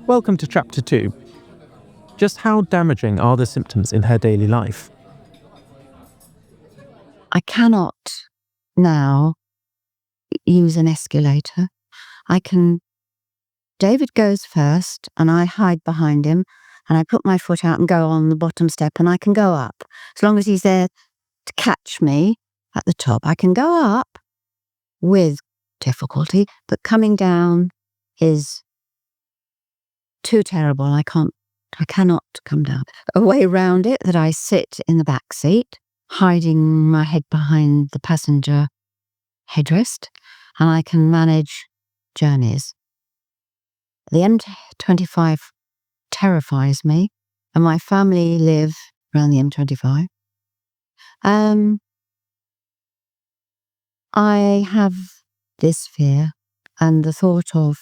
Welcome to Chapter 2. Just how damaging are the symptoms in her daily life? I cannot now use an escalator. David goes first and I hide behind him and I put my foot out and go on the bottom step and I can go up. As long as he's there to catch me at the top, I can go up with difficulty, but coming down is too terrible. I cannot come down. A way round it that I sit in the back seat, hiding my head behind the passenger headrest, and I can manage journeys. The M25 terrifies me, and my family live around the M25. I have this fear, and the thought of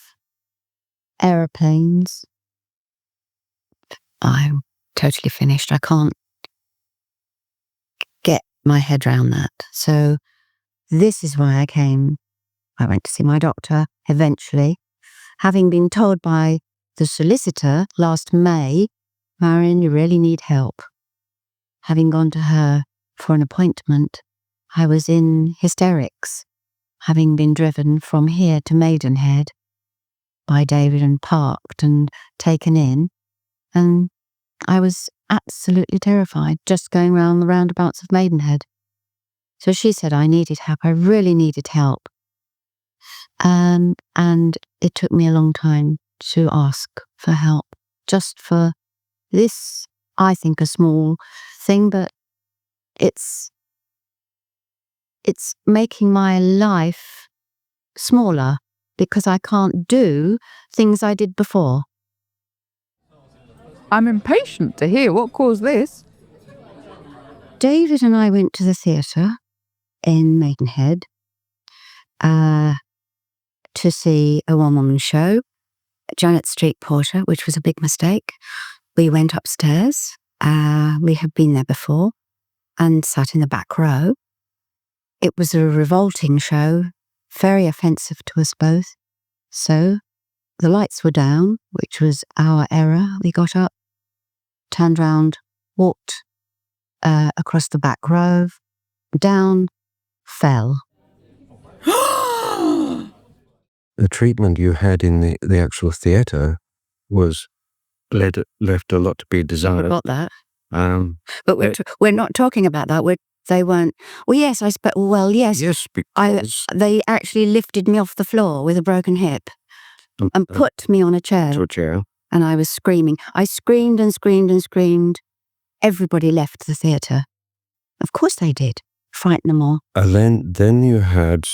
aeroplanes, I'm totally finished. I can't get my head around that. So this is why I came. I went to see my doctor eventually, having been told by the solicitor last May, Marion, you really need help. Having gone to her for an appointment, I was in hysterics, having been driven from here to Maidenhead by David and parked and taken in. And I was absolutely terrified just going round the roundabouts of Maidenhead. So she said I needed help. I really needed help. And it took me a long time to ask for help, just for this, I think, a small thing, but it's making my life smaller because I can't do things I did before. I'm impatient to hear what caused this. David and I went to the theatre in Maidenhead to see a one-woman show, Janet Street Porter, which was a big mistake. We went upstairs. We had been there before and sat in the back row. It was a revolting show, very offensive to us both. So the lights were down, which was our error. We got up, turned round, walked across the back row, down, fell. The treatment you had in the actual theatre was left a lot to be desired. I got that. But we're not talking about that. They weren't. Well, yes, I suppose. Well, yes. Yes, because they actually lifted me off the floor with a broken hip and put me on a chair. to a chair. And I was screaming. I screamed and screamed and screamed. Everybody left the theatre. Of course they did. Frighten them all. And then you had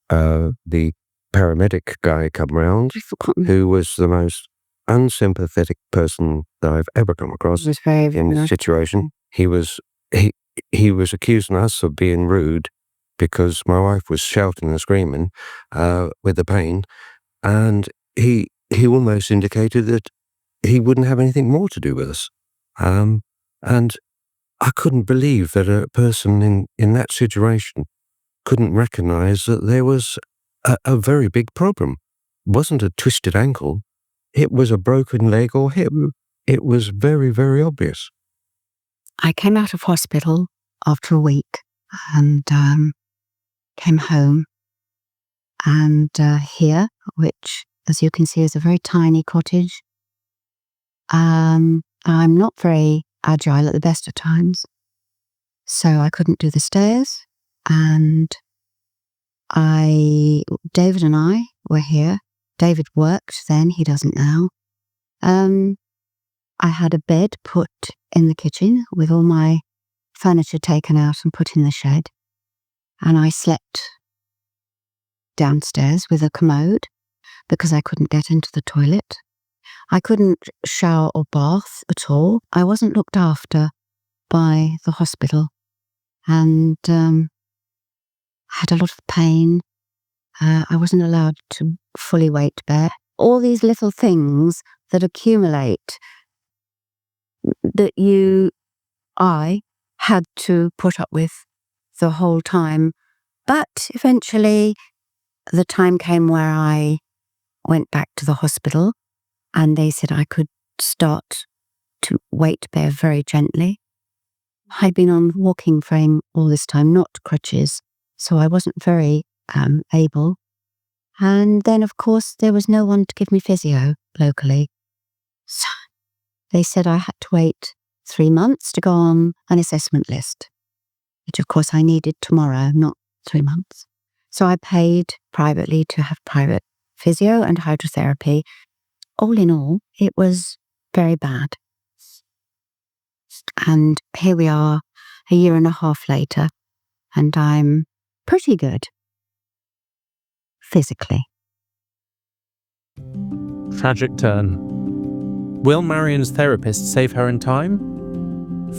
the paramedic guy come round, who was the most unsympathetic person that I've ever come across It was very in this situation. He was accusing us of being rude because my wife was shouting and screaming with the pain, and he almost indicated that he wouldn't have anything more to do with us. And I couldn't believe that a person in that situation couldn't recognize that there was a very big problem. It wasn't a twisted ankle. It was a broken leg or hip. It was very, very obvious. I came out of hospital after a week and came home. And here, which, as you can see, is a very tiny cottage, I'm not very agile at the best of times. So I couldn't do the stairs. And David and I were here. David worked then, he doesn't now. I had a bed put in the kitchen with all my furniture taken out and put in the shed. And I slept downstairs with a commode because I couldn't get into the toilet. I couldn't shower or bath at all. I wasn't looked after by the hospital and had a lot of pain. I wasn't allowed to fully weight bear. All these little things that accumulate that I had to put up with the whole time. But eventually the time came where I went back to the hospital and they said I could start to weight bear very gently. I'd been on walking frame all this time, not crutches, so I wasn't very able. And then, of course, there was no one to give me physio locally. So they said I had to wait 3 months to go on an assessment list, which of course I needed tomorrow, not 3 months. So I paid privately to have private physio and hydrotherapy. All in all, it was very bad. And here we are 1.5 years later, and I'm pretty good physically. Tragic turn. Will Marion's therapist save her in time?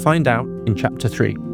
Find out in Chapter 3.